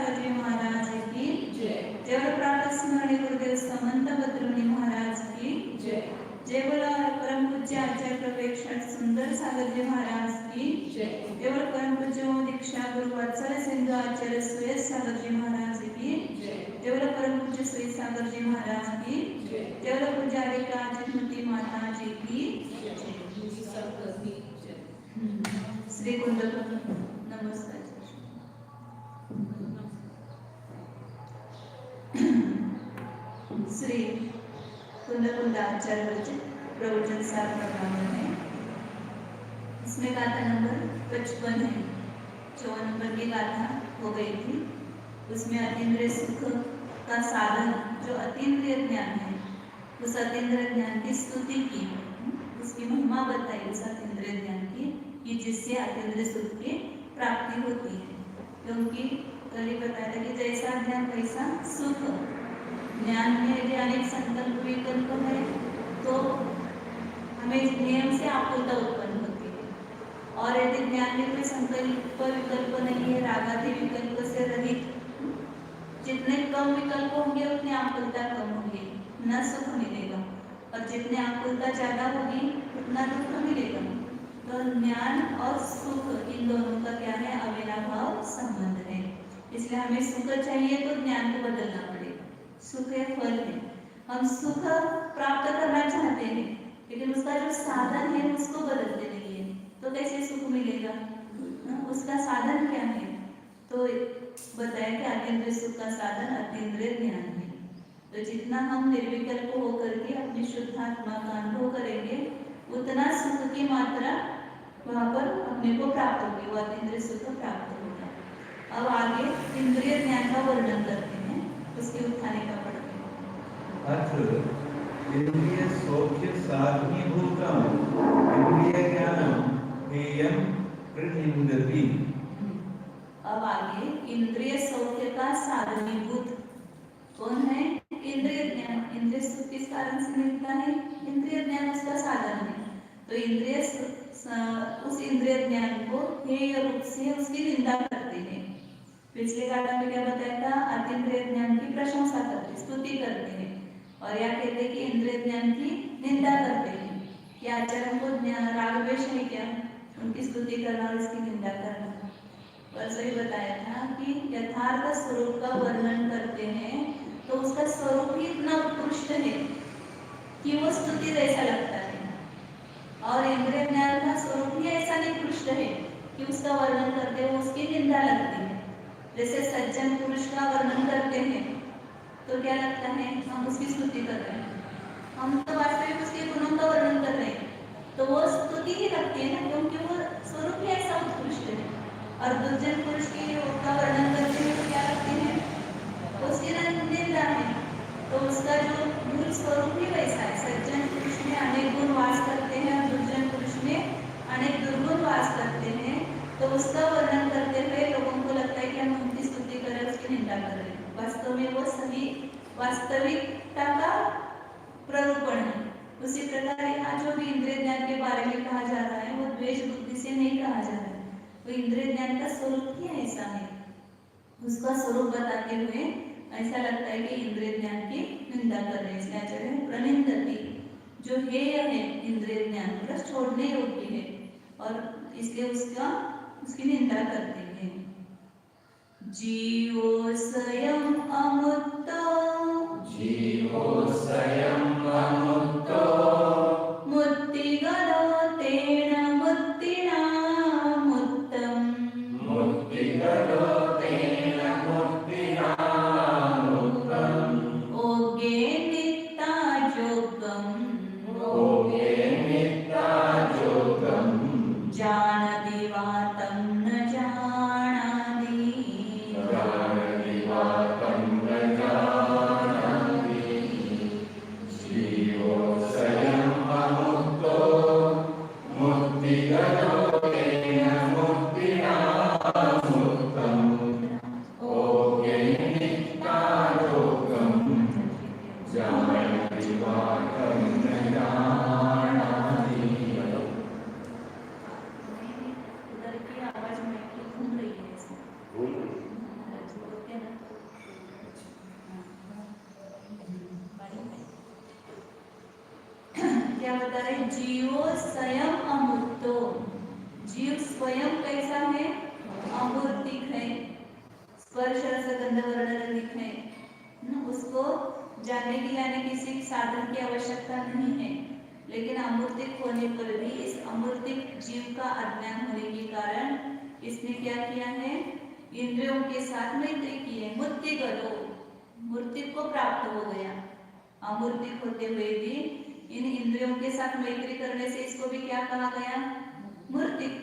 सागर जी महाराज की जय। जय बोला प्रातः स्मरणीय गुरुदेव समंत भद्रुनी महाराज की जय। जय बोला परम पूज्य आचार्य प्रोफेसर सुंदर सागर जी महाराज की जय। जय बोला परम पूज्य दीक्षा गुरु वत्सल सिंधु आचार्य सुयस सागर जी महाराज की जय। जय बोला परम पूज्य श्री सागर जी महाराज की जय। जय बोला पूज्य आदिका चिन्मती माता जी की जय। श्री कुंड नमस्कार। श्री कुंद आचार्य प्रवचन सार प्रभाव है। इसमें गाथा नंबर 55 है। 54 नंबर की गाथा हो गई थी। उसमें अतीन्द्रिय सुख का साधन जो अतीन्द्रिय ज्ञान है, उस अतीन्द्रिय ज्ञान की स्तुति की, उसकी महिमा बताई उस अतीन्द्रिय ज्ञान की कि जिससे अतीन्द्रिय सुख की प्राप्ति होती है। क्योंकि कल बताया था कि जैसा ज्ञान वैसा सुख। ज्ञान में यदि अनेक संकल्प विकल्प है तो हमें नियम से आकुलता उत्पन्न होती है, और यदि ज्ञान में कोई संकल्प विकल्प नहीं है, रागादि विकल्प से रहित, जितने कम विकल्प होंगे उतनी आकुलता कम होगी, न सुख मिलेगा, और जितने आकुलता ज्यादा होगी उतना दुख मिलेगा। तो ज्ञान और सुख इन दोनों का क्या है, अविनाभाव संबंध है। इसलिए हमें सुख चाहिए तो ज्ञान को बदलना पड़ेगा। सुख है फल है, हम सुख प्राप्त करना चाहते हैं लेकिन उसका जो साधन है उसको बदलते नहीं है, तो कैसे सुख मिलेगा? उसका साधन क्या है? तो बताया कि अतीन्द्रिय सुख का साधन अतीन्द्रिय ज्ञान है। तो जितना हम निर्विकल्प होकर के अपनी शुद्धात्मा का अनुभव करेंगे उतना सुख की मात्रा वहां पर अपने को प्राप्त होगी, वो अतीन्द्रिय सुख प्राप्त होगा। अब आगे इंद्रिय ज्ञान का वर्णन करते हैं, उसके उत्थाने का पढ़ते हैं। अत्र इंद्रिय सौख्य साधनीभूतम् इंद्रिय ज्ञानम् हेयं प्रनिन्दति। अब आगे इंद्रिय सौख्य का साधनीभूत कौन है? इंद्रिय ज्ञान। इंद्रिय सुख किस कारण से मिलता है? इंद्रिय ज्ञान उसका साधन है। तो इंद्रिय उस इंद्रिय ज्ञान को हेय रूप से उसकी निंदा करते हैं। पिछले गाथा में क्या बताया था? अतीन्द्रिय ज्ञान की प्रशंसा करते, स्तुति करते हैं, और यह कहते हैं कि इंद्रिय ज्ञान की निंदा करते हैं कि आचार्यों को राग द्वेष है क्या, उनकी स्तुति करना और उसकी निंदा करना। परसों ही बताया था कि यथार्थ स्वरूप का वर्णन करते हैं तो उसका स्वरूप ही इतना उत्कृष्ट है कि वो स्तुति जैसा लगता है, और इंद्रिय ज्ञान का स्वरूप ही ऐसा निकृष्ट है कि उसका वर्णन करते हुए उसकी निंदा लगती है। जैसे सज्जन पुरुष का वर्णन करते हैं तो क्या लगता है? हम उसकी स्तुति कर रहे हैं, हम तो वास्तविक उसके गुणों का वर्णन कर रहे हैं, तो वो स्तुति ही लगती है ना, क्योंकि वो स्वरूप ही ऐसा उत्कृष्ट है। और दुर्जन पुरुष का वर्णन करते हैं तो क्या लगते हैं? उसकी निंदा है। तो उसका जो मूल स्वरूप ही वैसा है। सज्जन पुरुष में अनेक गुण वास करते हैं और दुर्जन पुरुष में अनेक दुर्गुण वास करते हैं, तो उसका वर्णन करते हुए लोगों को लगता है कि हम उनकी स्तुति कर रहे हैं, उसकी निंदा कर रहे हैं। वास्तव में वो सही वास्तविकता का प्ररूपण है। उसी प्रकार यहाँ जो भी इंद्रिय ज्ञान के बारे में कहा जा रहा है वो द्वेष बुद्धि से नहीं कहा जा रहा है, वो इंद्रिय ज्ञान का स्वरूप ही ऐसा है। उसका स्वरूप बताते हुए ऐसा लगता है कि इंद्रिय ज्ञान की निंदा कर रहे हैं। इसलिए आचार्य प्रनिंदति, जो हेय है इंद्रिय ज्ञान प्लस छोड़ने योग्य है, और इसलिए उसकी निंदा करते हैं। जीवो स्वयं अमुक्तो, जीवो स्वयं अमुक्तो मुक्तिगतो तेन मुक्तिना मुक्तम्, मुक्तिगतो तेन मुक्तिना मुक्तम्। ओगे नित्ता जोगम्, ओगे नित्ता जोगम् जानति वातं न जानाति, जानति वातं क्या बता रहे, जीवो स्वयं अमूर्तो, जीव स्वयं कैसा है, अमूर्तिक है, स्पर्श रस गंध वर्ण रहित है, उसको जानने के लिए किसी साधन की आवश्यकता नहीं है। लेकिन अमूर्तिक होने पर भी इस अमूर्तिक जीव का अज्ञान होने के कारण इसने क्या किया है, इंद्रियों के साथ मैत्री की है। मूर्तिगतो, मूर्तिक को प्राप्त हो गया, अमूर्तिक होते हुए भी इन इंद्रियों के साथ मैत्री करने से इसको भी क्या कहा गया, मूर्तिक,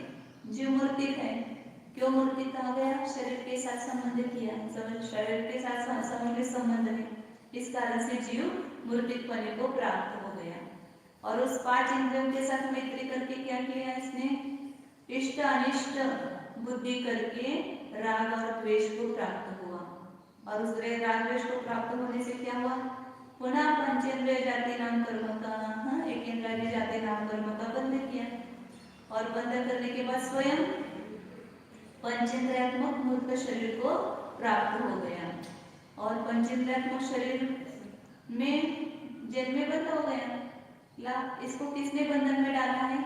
जीव मूर्तिक है। क्यों मूर्तिक कहा गया, शरीर के साथ संबंध किया, शरीर के साथ संबंध है, इस कारण से जीव मूर्तिक पने को प्राप्त हो गया। और उस 5 इंद्रियों के साथ मैत्री करके क्या किया इसने, इष्ट अनिष्ट बुद्धि करके राग और द्वेष को प्राप्त हुआ। और उस राग द्वेष को प्राप्त होने से क्या हुआ, पुनः पंचेंद्रिय जाति नाम कर्म का, एक इंद्रिय जाति नाम कर्म का बंध किया। और बंध करने के बाद स्वयं पंचेंद्रियात्मक मूर्त शरीर को प्राप्त हो गया। और पंचेंद्रियात्मक शरीर में जन्मे बंद हो गया। इसको किसने बंधन में डाला है,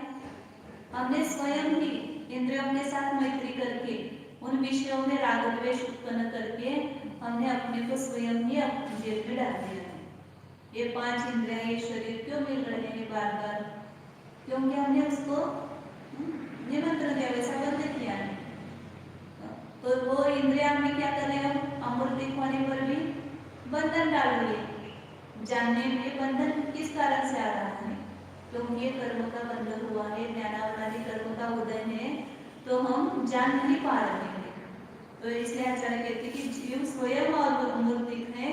हमने स्वयं ही इंद्रियों के साथ मैत्री करके उन विषयों में राग द्वेष उत्पन्न करके हमने अपने को स्वयं ही अपनी जेल में डाल दिया है। ये 5 इंद्रियां, ये शरीर क्यों मिल रहे हैं बार बार, क्योंकि हमने उसको निमंत्रण दिया, वैसा बंद किया है। तो वो इंद्रिया में क्या कर रहे हैं, अमूर्तिक होने पर भी बंधन डाल रही है। जानने में बंधन किस कारण से आ रहा है, क्योंकि ये कर्म का बंधन हुआ है, ज्ञानावनादि कर्म का उदय है, तो हम जान नहीं पा रहे हैं। तो इसलिए आचार्य कहते कि जीव स्वयं और मूर्तिक है,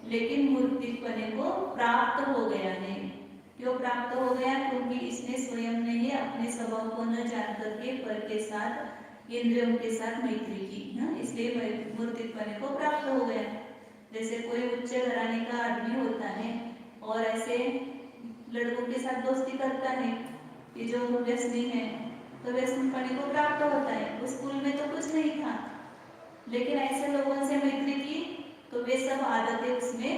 लेकिन मूर्तिक पने को प्राप्त हो गया है। क्यों प्राप्त हो गया, क्योंकि इसने स्वयं ने ही अपने स्वभाव को न जान करके पर के साथ इंद्रियों के साथ मैत्री की, इसलिए मूर्तिक पने को प्राप्त हो गया। जैसे कोई उच्च घराने का आदमी होता है और ऐसे लड़कों के साथ दोस्ती करता है, ये जो व्यसनी है, तो व्यसनपने को प्राप्त होता है। उस स्कूल में तो कुछ नहीं था, लेकिन ऐसे लोगों से मैत्री की तो वे सब आदतें उसमें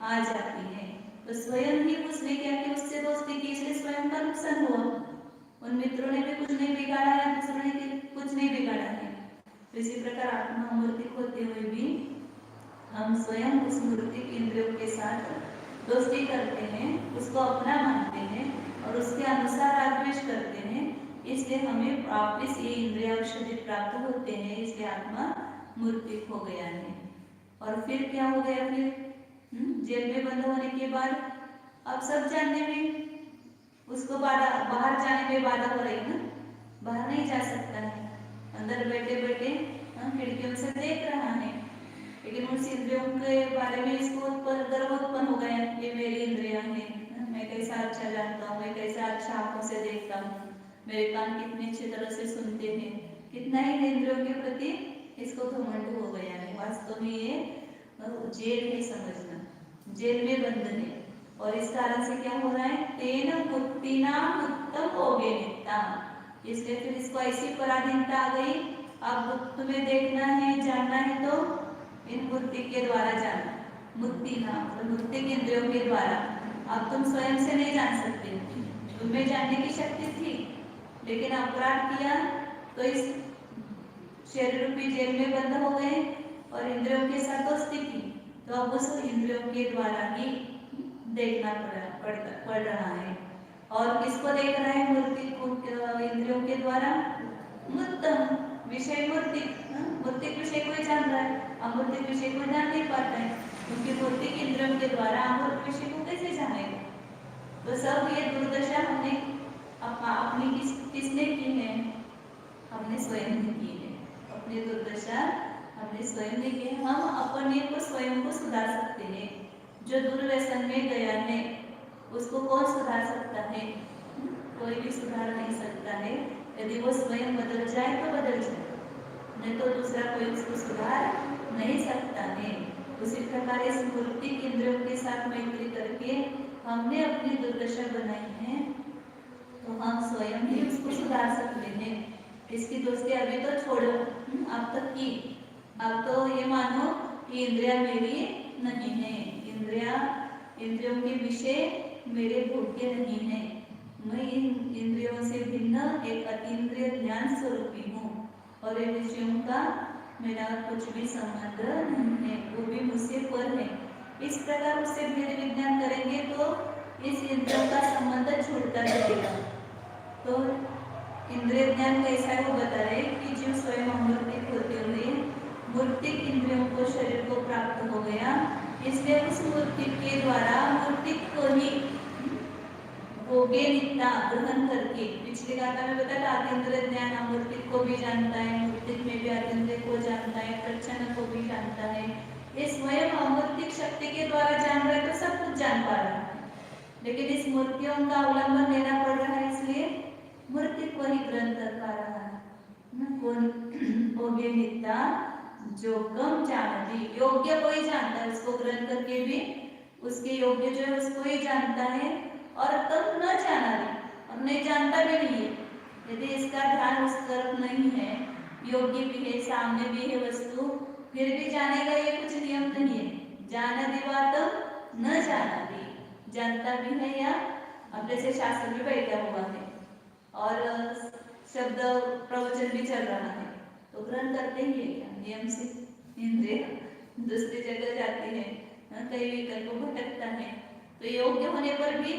आ जाती हैं। तो स्वयं ही उसने क्या कि उससे दोस्ती की, इसलिए स्वयं का नुकसान हुआ। उन मित्रों ने भी कुछ नहीं बिगाड़ा है, दूसरों ने कुछ नहीं बिगाड़ा है। तो इसी प्रकार आत्मा अमूर्तिक होते हुए भी हम स्वयं उस मूर्तिक इंद्रियों के साथ दोस्ती करते हैं, उसको अपना मानते हैं और उसके अनुसार आदेश करते हैं, इसलिए हमें वापस ये इंद्रिय और शरीर प्राप्त होते हैं, इसलिए आत्मा मूर्तिक हो गया है। और फिर क्या हो गया, फिर जेल में बंद होने के बाद अब सब जानने में उसको बाहर जाने में बाधा हो रही ना, बाहर नहीं जा सकता है, अंदर बैठे बैठे खिड़कियों से देख रहा है, लेकिन उस इंद्रियों के बारे में इसको गर्व उत्पन्न हो गया, ये मेरी इंद्रियां हैं, मैं कैसा अच्छा जानता हूँ, मैं कैसा अच्छा आंखों से देखता हूँ, मेरे कान कितनी अच्छी तरह से सुनते हैं, कितना ही इंद्रियों के प्रति इसको घमंड हो गया है। वास्तव में ये जेल है, समझना जेल में बंद है। और इस कारण से क्या हो रहा है, तेन मुक्तिना उत्तम होगे नित्ता, इसलिए फिर इसको ऐसी पराधीनता आ गई, अब तुम्हें देखना है, जानना है तो इन बुद्धि के द्वारा जाना, मुक्ति ना मतलब मुक्ति के इंद्रियों के द्वारा। अब तुम स्वयं से नहीं जान सकते, तुम्हें जानने की शक्ति थी, लेकिन अपराध किया तो इस शरीर रूपी जेल में बंद हो गए और इंद्रियों के साथ दोस्ती की, तो अब उस इंद्रियों के द्वारा ही देखना पड़ रहा है। और किसको देख रहा है, मूर्ति को, इंद्रियों के द्वारा मूर्तम विषय, मूर्तिक विषय को जान रहा है, अमूर्तिक विषय को जान नहीं पाता है, क्योंकि मूर्तिक इंद्रियों के द्वारा अमूर्त विषय को कैसे जानेगा। तो सब ये दुर्दशा हमने अपनी किसने की है, हमने स्वयं ने की है, अपनी दुर्दशा हमने स्वयं ने की है। हम अपने को स्वयं को सुधार सकते हैं, जो दुर्व्यसन में गया है उसको कौन सुधार सकता है, कोई भी सुधार नहीं सकता है। यदि वो स्वयं बदल जाए तो बदल जाए, नहीं तो दूसरा कोई उसको सुधार नहीं सकता है। उसी प्रकार इस मूर्तिक इंद्रियों के साथ मैत्री करके हमने अपनी दुर्दशा बनाई है, तो हम स्वयं ही उसको सुधार सकते हैं। इसकी दोस्ती अभी तो छोड़ो, अब तक की, अब तो ये मानो कि इंद्रिया मेरी नहीं है, इंद्रियों के विषय मेरे भोग्य नहीं है, मैं इन इंद्रियों से भिन्न एक अतीन्द्रिय ज्ञान स्वरूपी हूँ और इन विषयों का मेरा कुछ भी संबंध नहीं है, वो भी मुझसे पर है। इस प्रकार उससे भेद विज्ञान करेंगे तो इस इंद्रियों का संबंध छूटता रहेगा। तो इंद्रिय ज्ञान कैसा है वो बता रहे कि जीव स्वयं अमूर्तिक होते हुए मूर्तिक इंद्रियों को शरीर को प्राप्त हो गया, इसलिए उस मूर्तिक के द्वारा मूर्तिक को ही भोगे नित्या ग्रहण करके, पिछले गाथा में बताया अतीन्द्रिय ज्ञान अमूर्तिक को भी जानता है, मूर्तिक में भी अतीन्द्रिय को जानता है, प्रच्छन्न को भी जानता है। ये स्वयं अमूर्तिक शक्ति के द्वारा जान रहा है तो सब कुछ जान पा रहा है, लेकिन इस मूर्तियों का अवलंबन लेना पड़ रहा है, इसलिए मूर्ति को ही ग्रहण कर पा रहा है। कौन भोगे नित्या जो कम जानती, योग्य को ही जानता है, उसको ग्रहण करके भी उसके योग्य जो है उसको ही जानता है, और तब न जाना भी और नहीं जानता भी नहीं है। यदि इसका ध्यान उस तरफ नहीं है, योग्य भी है, सामने भी है वस्तु, फिर भी जानेगा, ये कुछ नियम नहीं है। जाना दिवातम न जाना भी, जानता भी है या अपने से शास्त्र भी बैठा हुआ है और शब्द प्रवचन भी चल रहा है, तो ग्रहण करते ही है क्या? नियम से इंद्रिय दूसरी जगह जाती है, कई विकल्प भटकता है, तो योग्य होने पर भी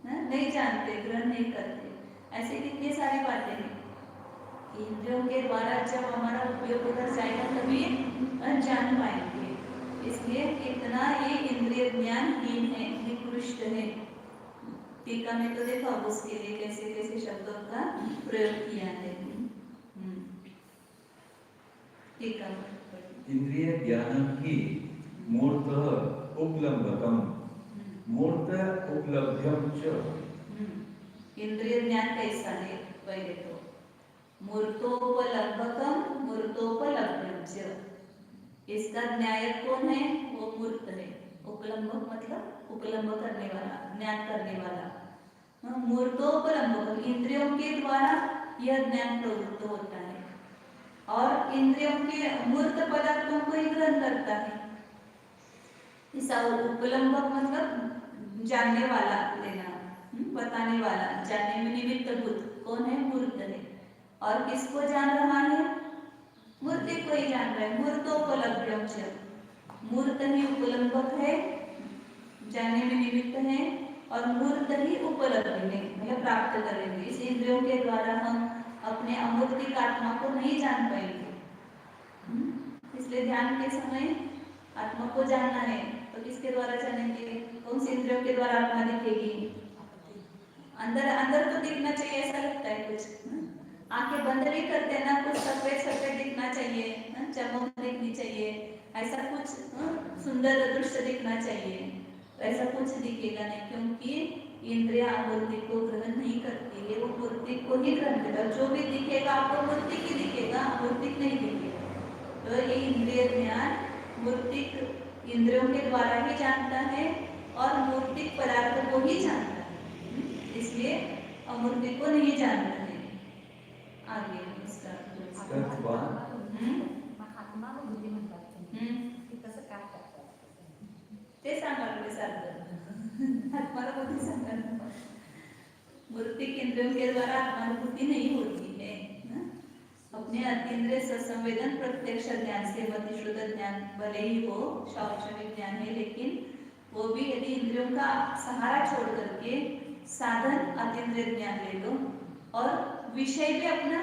नहीं जानते, ग्रहण नहीं करते। ऐसे कितनी सारी बातें हैं। इंद्रियों के द्वारा जब हमारा उपयोग उधर जाएगा तभी जान पाएंगे, इसलिए कितना ये इंद्रिय ज्ञानहीन है, निकृष्ट है। टीका में तो देखो अब उसके लिए कैसे कैसे शब्दों का प्रयोग किया है। टीका इंद्रिय ज्ञानम ही मूर्त उपलम्बकम मूर्त उपलब्ध्यम च। इंद्रिय ज्ञान कैसा है? पहले तो मूर्तोपलब्धकम मूर्तोपलब्ध्यम च, इसका न्यायक कौन है? वो मूर्त है। उपलम्बक मतलब उपलम्ब करने वाला, ज्ञान करने वाला। मूर्तोपलम्बकम, इंद्रियों के द्वारा यह ज्ञान प्रवृत्त होता है और इंद्रियों के मूर्त पदार्थों को ही ग्रहण करता है। ऐसा उपलम्बक मतलब जानने वाला, लेना, बताने वाला, जानने में निमित्त भूत कौन है? मूर्त है। और किसको जान रहा है? मूर्ति को ही जान रहा है। मूर्तोपलब्ध्यम च, मूर्त ही उपलम्बक है, जानने में निमित्त है, और मूर्त ही उपलब्धि है, मतलब प्राप्त करेंगे। इस इंद्रियों के द्वारा हम अपने अमूर्तिक आत्मा को नहीं जान पाएंगे, इसलिए ध्यान के समय आत्मा को जानना है तो किसके द्वारा जानेंगे? कौन सी इंद्रियों के द्वारा आत्मा दिखेगी? अंदर अंदर तो दिखना चाहिए, ऐसा लगता है कुछ। आंखें बंद भी करते हैं ना, कुछ सफेद सफेद दिखना चाहिए, चमक दिखनी चाहिए, ऐसा कुछ सुंदर दृश्य दिखना चाहिए, तो ऐसा कुछ दिखेगा नहीं, क्योंकि इंद्रिया मूर्ति को ग्रहण नहीं करती है, वो मूर्ति को ही ग्रहण करता है। जो भी दिखेगा आपको मूर्ति की दिखेगा, मूर्तिक नहीं दिखेगा। तो ये इंद्रिय ज्ञान मूर्तिक इंद्रियों के द्वारा ही जानता है और मूर्तिक पदार्थ को ही जानता है, इसलिए अमूर्ति को नहीं जानता है। आगे इसका महात्मा बुद्धि म्हणतात ते कसं काय करतात ते सांगायला सारखं आत्माला बुद्धि सांगा। मूर्तिक इंद्रियों के द्वारा आत्मानुभूति नहीं होती है, अपने अतीन्द्रिय संवेदन प्रत्यक्ष ज्ञान से मतिश्रुत ज्ञान भले ही हो, शौचमिक ज्ञान है, लेकिन वो भी यदि इंद्रियों का सहारा छोड़ करके साधन अतीन्द्रिय ज्ञान ले लो और विषय भी अपना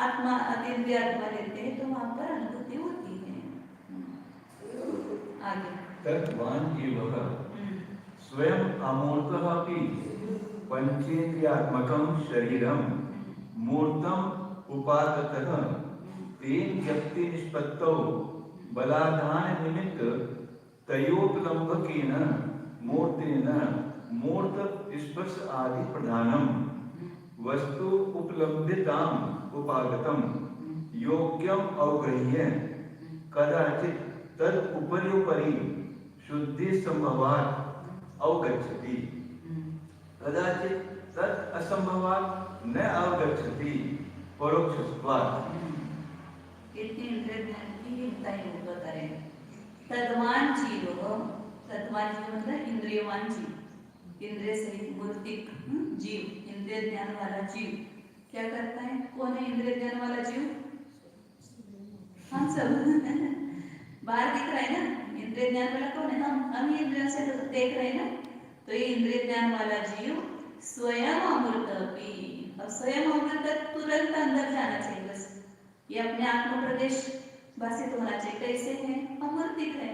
आत्मा अतीन्द्रिय आत्मा लेते हैं, तो वहां पर अनुभूति होती है। आगे तत्वान एवः स्वयं अमूर्तः अपि पंचेन्द्रियात्मकं शरीरं मूर्तम् उपादतः तेन व्यक्ति निष्पत्तौ बलाधान निमित्त तयोपलम्बकेन मूर्तेन मूर्त स्पर्श आदि प्रधानम वस्तु उपलब्धताम उपागतम योग्यम अवगृह्य कदाचित तद उपरि शुद्धि संभवात् अवगच्छति कदाचित तद असंभवात् न अवगच्छति परोक्षत्वात्। इतनी इंद्रिय ज्ञान की हिंताएं बता रहे हैं। तद्वान जीव, तद्वान जीव मतलब इंद्रियवान जीव, इंद्रिय सहित मूर्तिक जीव, इंद्रिय ज्ञान वाला जीव क्या करता है? कौन है इंद्रिय ज्ञान वाला जीव? हम सब बाहर दिख रहा है ना, इंद्रिय ज्ञान वाला कौन है? हम ही इंद्रियों से देख रहे हैं ना। तो ये इंद्रिय ज्ञान वाला जीव स्वयं अमृत भी, अब स्वयं अमृत तुरंत अंदर जाना चाहिए बस, ये अपने आत्म प्रदेश भाषित होना चाहिए। कैसे है? अमूर्तिक है,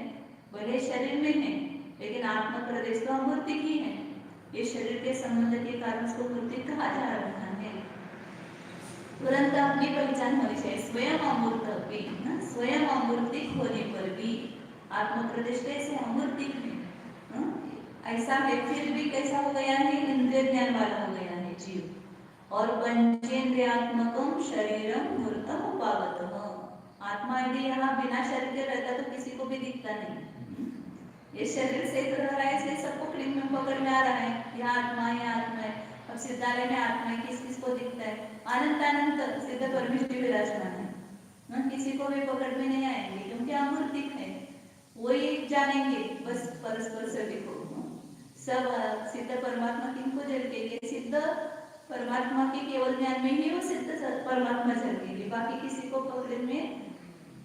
भले शरीर में है लेकिन आत्म प्रदेश तो अमूर्तिक ही है। ये शरीर के संबंध के कारण उसको मूर्तिक कहा जा रहा है। तुरंत अपनी पहचान होनी चाहिए, स्वयं अमूर्त भी, स्वयं अमूर्तिक होने पर भी आत्म प्रदेश कैसे अमूर्तिक है? ऐसा है, फिर भी कैसा हो गया है? इंद्रिय ज्ञान वाला हो गया है जीव। और पंचेंद्रियात्मकम शरीरम मूर्तम उपागतः, आत्मा यदि यहाँ बिना शरीर के रहता तो किसी को भी दिखता नहीं। ये शरीर से रह रहा है, इसलिए सबको क्लिंग में पकड़ में आ रहा है, यहाँ आत्मा है, यहाँ आत्मा है। अब सिद्धालय में आत्मा है, किस किस को दिखता है? अनंत अनंत सिद्ध परमेश्वर विराजमान है, किसी को भी पकड़ में नहीं आएंगे क्योंकि अमूर्तिक है, वही जानेंगे बस परस्पर सभी को। सब सिद्ध परमात्मा किनको झलकेंगे? सिद्ध परमात्मा के केवल ज्ञान में ही वो सिद्ध परमात्मा झलकेंगे, बाकी किसी को पकड़ में।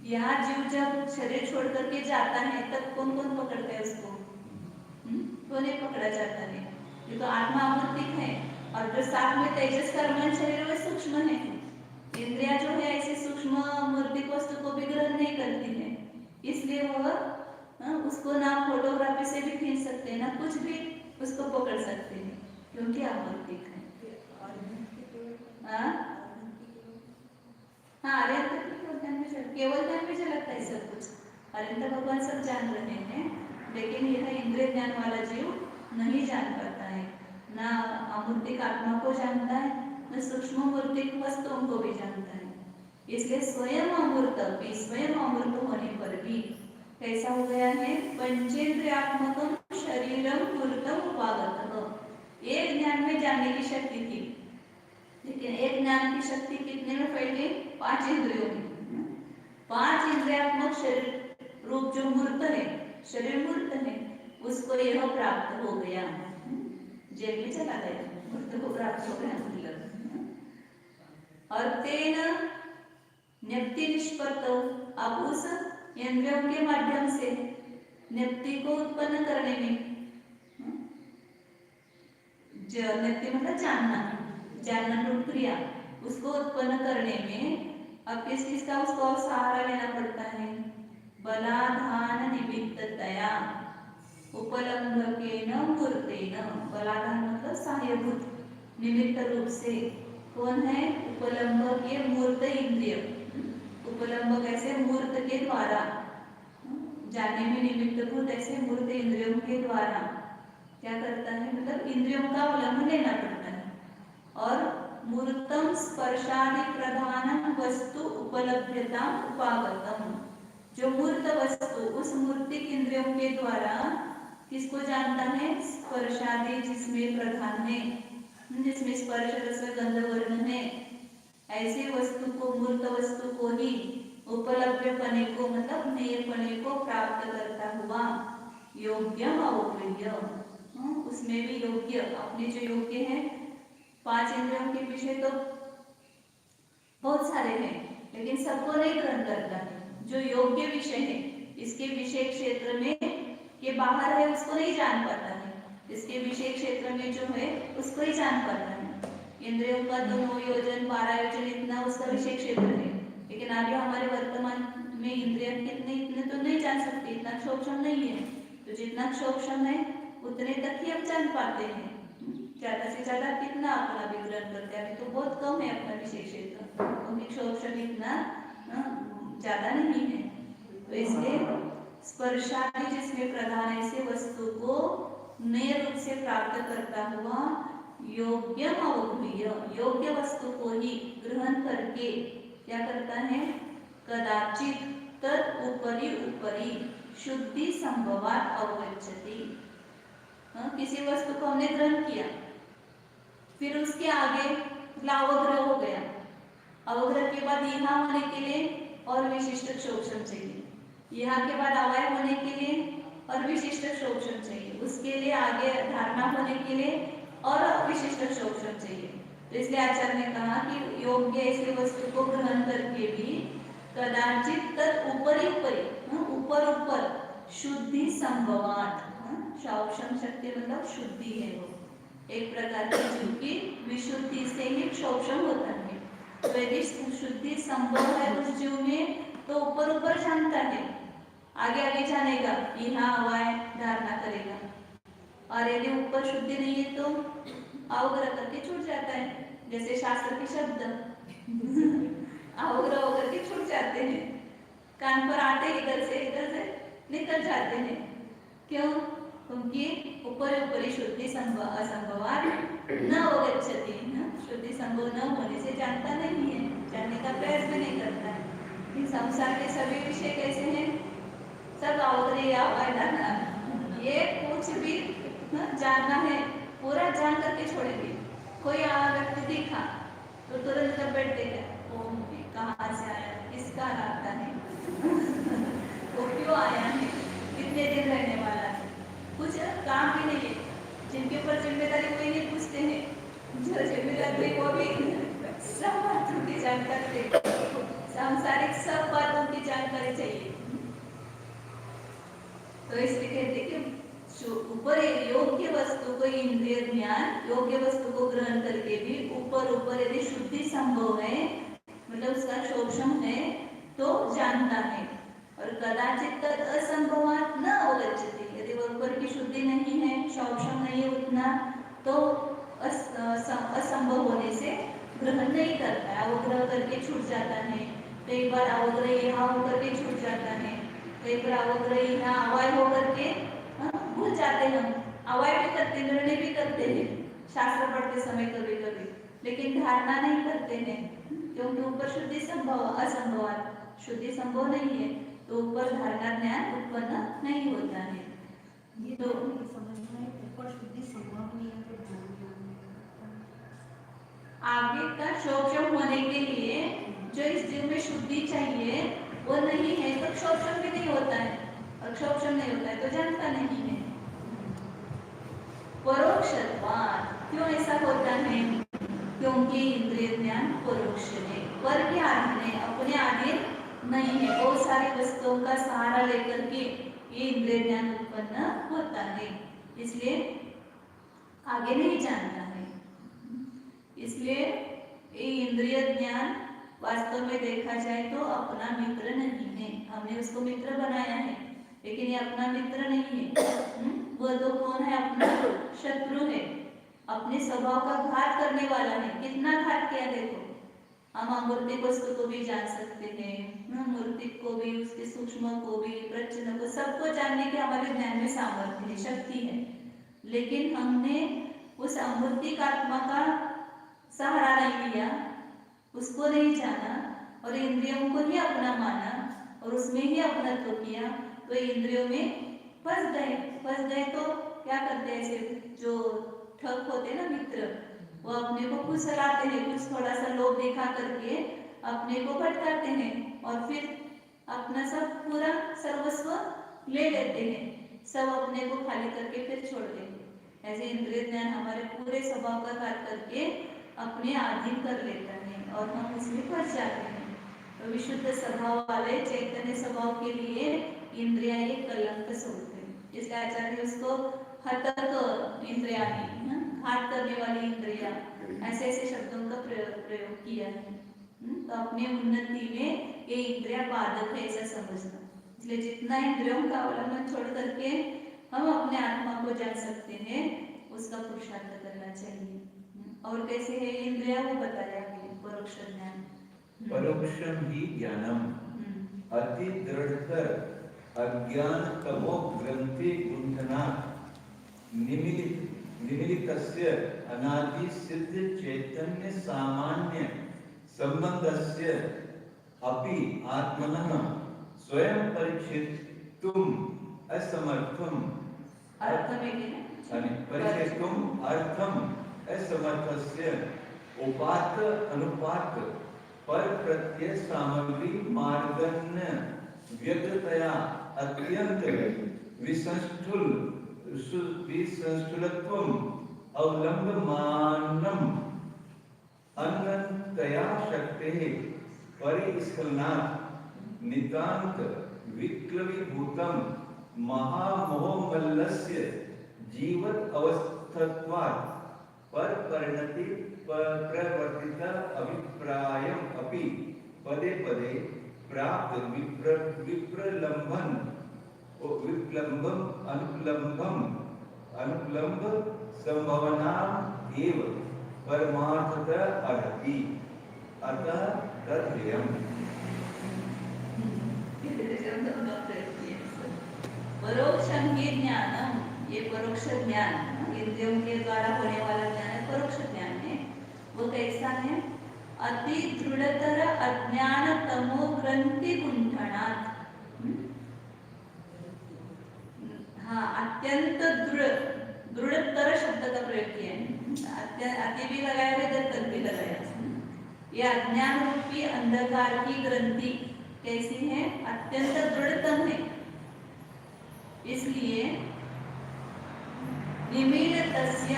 यहाँ जीव जब शरीर छोड़ करके जाता है तब कौन कौन पकड़ता है उसको? कौन नहीं पकड़ा जाता है, ये तो आत्मा अमूर्तिक है। और जो साथ में तेजस कर्मण शरीर वो सूक्ष्म है, इंद्रिया जो है ऐसे सूक्ष्म मूर्तिक वस्तु को भी ग्रहण नहीं करती है, इसलिए वह उसको ना फोटोग्राफी से भी खींच सकते हैं ना कुछ भी उसको पकड़ सकते हैं क्योंकि अमूर्तिक है। हाँ, केवल ज्ञान में झलकता है सब कुछ, अरिंद भगवान सब जान रहे हैं, लेकिन यह इंद्रिय ज्ञान वाला जीव नहीं जान पाता है, ना अमूर्तिक आत्मा को जानता है, न सूक्ष्म मूर्तिक वस्तुओं को भी जानता है। इसलिए स्वयं अमूर्त भी, स्वयं अमूर्त होने पर भी कैसा हो गया है? पंचेंद्रियात्मकम शरीरम मूर्तम उपागतः। एक ज्ञान में जानने की शक्ति थी, लेकिन एक ज्ञान की शक्ति कितने में फैल गई? 5 इंद्रियों में। 5 इंद्रियात्मक शरीर रूप जो मूर्त है, शरीर मूर्त है, उसको यह प्राप्त हो गया, जेल में चला गया, मूर्त को प्राप्त हो गया मतलब। और तेन न्यक्ति निष्पत्त, अब उस इंद्रियों के माध्यम से न्यक्ति को उत्पन्न करने में, न्यक्ति मतलब जानना रूप क्रिया, उसको उत्पन्न करने में अब किस किस का उसको सहारा लेना पड़ता है? बलाधान निमित्ततया उपलम्भकेन मूर्तेन, बलाधान मतलब सहायभूत, निमित्त रूप से कौन है? उपलम्भ के मूर्त इंद्रिय, उपलम्भ कैसे? मूर्त के द्वारा, जानने में निमित्तभूत ऐसे मूर्त इंद्रियों के द्वारा क्या करता है? मतलब इंद्रियों का अवलंबन लेना पड़ता है। और मूर्तम स्पर्शादि प्रधानम वस्तु उपलभ्यता उपागतम, जो मूर्त वस्तु उस मूर्तिक इंद्रियों के द्वारा किसको जानता है? स्पर्शादि, जिसमें प्रधान है, जिसमें स्पर्श रस गंध वर्ण है, ऐसे वस्तु को, मूर्त वस्तु को ही उपलब्ध पने को मतलब नेय पने को प्राप्त करता हुआ योग्य अवग्रह्य, उसमें भी योग्य, अपने जो योग्य है 5 इंद्रियों के पीछे तो बहुत सारे हैं, लेकिन सबको नहीं ग्रहण करता है। जो योग्य विषय है, इसके विषय क्षेत्र में के बाहर है उसको नहीं जान पाता है, इसके विषय क्षेत्र में जो है उसको ही जान पाता है। इंद्रियों का तो 9 योजन 12 योजन इतना उसका विषय क्षेत्र है, लेकिन आगे हमारे वर्तमान में इंद्रिय कितने इतने तो नहीं जान सकते, इतना क्षोभम नहीं है। तो जितना क्षोभम है उतने तक ही हम जान पाते हैं, ज्यादा से ज्यादा कितना अपना विग्रहण करते हैं, अभी तो बहुत कम है अपना विषय क्षेत्र, क्योंकि क्षोभम इतना ज्यादा नहीं है। तो इसलिए स्पर्शादि जिसमें प्रधान ऐसे वस्तु को नए रूप से प्राप्त करता हुआ योग्य अवग्रह्य, योग्य वस्तु को ही ग्रहण करके क्या करता है? कदाचित तद उपरी शुद्धि संभवात अवगच्छति। किसी वस्तु को हमने ग्रहण किया, फिर उसके आगे अवग्रह हो गया, अवग्रह के बाद यहाँ होने के लिए और विशिष्ट क्षोभम चाहिए, यहाँ के बाद अवयव होने के लिए और विशिष्ट क्षोभम चाहिए, उसके उसके लिए आगे धारणा होने के लिए और विशिष्ट शोषण चाहिए। तो इसलिए आचार्य ने कहा कि योग्य ऐसी वस्तु को ग्रहण करके भी कदाचित तत् ऊपरी ऊपर ऊपर शुद्धि संभवात, शौक्षम शक्ति मतलब शुद्धि है, वो एक प्रकार की जीव की विशुद्धि से ही शोषण होता है। तो यदि शुद्धि संभव है उस जीव में तो ऊपर ऊपर जानता है, आगे आगे जानेगा, यहाँ हवाएं धारणा करेगा। और यदि ऊपर शुद्धि नहीं है तो अवग्रह करके छूट जाता है, जैसे शास्त्र के शब्द अवग्रह होकर के छूट जाते हैं, कान पर आते इधर से निकल जाते हैं। क्यों? क्योंकि ऊपरी शुद्धि असंभवात न अवगच्छति, शुद्धि संभव न होने से जानता नहीं है, जानने का प्रयास भी नहीं करता है। संसार के सभी विषय कैसे हैं? सब अवग्रह अवधारणा, ये कुछ भी जानना है पूरा जान करके छोड़ेंगे। कोई व्यक्ति दिखा तो तुरंत बैठ देगा, कहाँ से आया, किसका आता है वो क्यों आया है, कितने दिन रहने वाला है, कुछ काम भी नहीं है। जिनके ऊपर जिम्मेदारी कोई नहीं पूछते हैं, जो जिम्मेदारी वो भी सब बातों की जानकारी, सांसारिक सब बातों की जानकारी चाहिए। तो इसलिए कहते कि ऊपर योग्य वस्तु को इंद्रिय ज्ञान, योग्य वस्तु को ग्रहण करके भी ऊपर यदि शुद्धि संभव है, मतलब उसका शोषण है तो जानता है। और कदाचित असंभवात न अवगच्छति, यदि ऊपर की शुद्धि नहीं है, शोषण नहीं उतना, तो असंभव होने से ग्रहण नहीं करता है, अवग्रह करके छूट जाता है। कई बार अवग्रह यहाँ होकर के छूट जाता है, कई बार अवग्रह यहाँ अवय होकर के भूल जाते हैं। हम अवय भी करते, निर्णय भी करते हैं शास्त्र पढ़ते समय कभी कभी, लेकिन धारणा नहीं करते हैं, क्योंकि ऊपर शुद्धि असंभव, शुद्धि संभव नहीं है, तो ऊपर धारणा ज्ञान उत्पन्न नहीं होता है। ये तो समझना है, ऊपर शुद्धि संभव नहीं है तो आगे का शोषण होने के लिए जो इस जीव में शुद्धि चाहिए वो नहीं है तो शोषण भी नहीं होता है, और शोषण नहीं होता है तो जानता नहीं है। परोक्षत्वात्, क्यों ऐसा होता है? क्योंकि इंद्रिय ज्ञान परोक्ष है, पर के अधीन है, अपने अधीन नहीं है। बहुत सारी वस्तुओं का सहारा लेकर के ये इंद्रिय ज्ञान उत्पन्न होता है, इसलिए आगे नहीं जानता है। इसलिए ये इंद्रिय ज्ञान वास्तव में देखा जाए तो अपना मित्र नहीं है। हमने उसको मित्र बनाया है, लेकिन ये अपना मित्र नहीं है। वो तो कौन है? अपना शत्रु है, अपने स्वभाव का घात करने वाला है। कितना घात किया देखो, हम अमूर्तिक वस्तु को भी जान सकते हैं, मूर्तिक को भी, उसके सूक्ष्म को भी, प्रचन्न को, सबको जानने के हमारे ज्ञान में सामर्थ्य है, शक्ति है, लेकिन हमने उस अमूर्तिक आत्मा का सहारा नहीं लिया, उसको नहीं जाना और इंद्रियों को ही अपना माना और उसमें ही अपनत्व किया, तो इंद्रियों में फंस गए तो क्या करते हैं? ऐसे जो ठग होते ना मित्र, वो अपने को कुछ सलाहते हैं, कुछ थोड़ा सा लोभ दिखा करके अपने को भटकाते हैं और फिर अपना सब पूरा सर्वस्व ले लेते हैं, सब अपने को खाली करके फिर छोड़ देते। ऐसे इंद्रिय ज्ञान हमारे पूरे स्वभाव का घात करके अपने अधीन कर लेता है और हम उसमें फंस जाते हैं। तो विशुद्ध स्वभाव वाले चैतन्य स्वभाव के लिए इंद्रिया एक कलंक स्वरूप है, इसलिए आचार्य उसको हतक इंद्रिया, घात करने वाली इंद्रिया, ऐसे ऐसे शब्दों का प्रयोग किया है। तो अपने उन्नति में ये इंद्रिया बाधक है ऐसा समझना। इसलिए जितना इंद्रियों का अवलंबन छोड़ करके हम अपने आत्मा को जान सकते हैं, उसका पुरुषार्थ करना चाहिए। और कैसे है इंद्रिया, वो बताया है परोक्ष ज्ञान। परोक्षम ही ज्ञानम अति दृढ़तर अज्ञान तमो ग्रंथि गुंठना निमिलितस्य अनादि सिद्ध चैतन्य सामान्य संबंधस्य अपि आत्मनः स्वयं परिचितुम असमर्थम परिचितुम अर्थम असमर्थस्य उपात अनुपात पर प्रत्यय सामग्री मार्गन्य व्यग्रतया अत्यंत विसंस्थूल विसंस्थूलत्वम् अवलंबमानम् अनन्तया शक्तेः परिस्खलनात् नितान्त विक्लवीभूतं महामोहमल्लस्य जीवत् अवस्थत्वात् परपरिणति प्रवर्तित अभिप्रायम् अपि पदे पदे प्राप्त विप्रलंबम अनुलंब संभावना एव परमार्थतः अर्हति अतः तद्व्ययम्। परोक्षम के ज्ञानम, ये परोक्ष ज्ञान इंद्रियों के द्वारा होने वाला ज्ञान है, परोक्ष ज्ञान है। वो कैसा है? अति दृढ़तर अज्ञान तमो ग्रंथि गुंठनात्, हाँ अत्यंत दृढ़तर शब्द का प्रयोग किया है। अति भी लगाया है, तद भी लगाया। ये अज्ञान रूपी अंधकार की ग्रंथि कैसी है? अत्यंत दृढ़तम है। इसलिए निमीलितस्य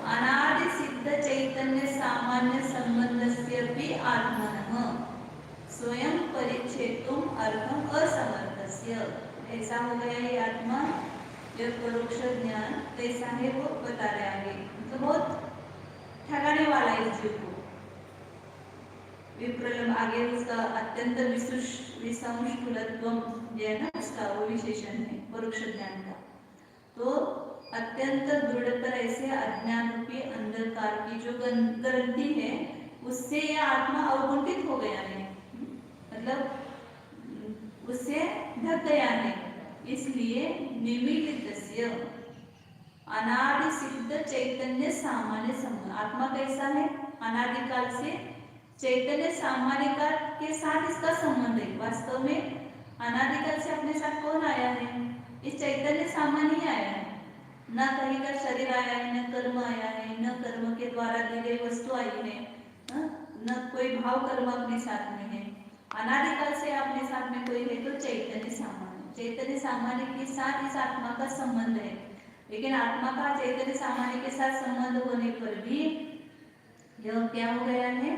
अनादि सिद्ध चैतन्य सामान्य संबंधस्य भी आत्मनः स्वयं परिच्छेदुम अर्थम असमर्थस्य। ऐसा हो गया ये आत्मा, जो परोक्ष ज्ञान कैसा है वो बता रहे आगे। तो बहुत ठगाने वाला है इस जीव को। विप्रलंब आगे उसका अत्यंत विसंस्थूलत्वम जो है ना, इसका वो विशेषण है परोक्ष ज्ञान का। तो अत्यंत दृढ़तर ऐसे अज्ञान रूपी अंधकार की जो ग्रंथि है, उससे यह आत्मा अवगुंठित हो गया है, मतलब उससे ढक गया है। इसलिए निमीलितस्य अनादि सिद्ध चैतन्य सामान्य संबंध, आत्मा कैसा है? अनादिकाल से चैतन्य सामान्य काल के साथ इसका संबंध है। वास्तव में अनादिकाल से अपने साथ कौन आया है? इस चैतन्य सामान्य ही आया है। न कहीं का शरीर आया है, न कर्म आया है, न कर्म के द्वारा दी गई वस्तु आई है, न कोई भाव कर्म अपने साथ में है। अनादिकाल से अपने साथ में कोई है तो चैतन्य सामान्य। चैतन्य सामान्य के साथ इस आत्मा का संबंध है। लेकिन आत्मा का चैतन्य सामान्य के साथ संबंध होने पर भी यह क्या हो गया है?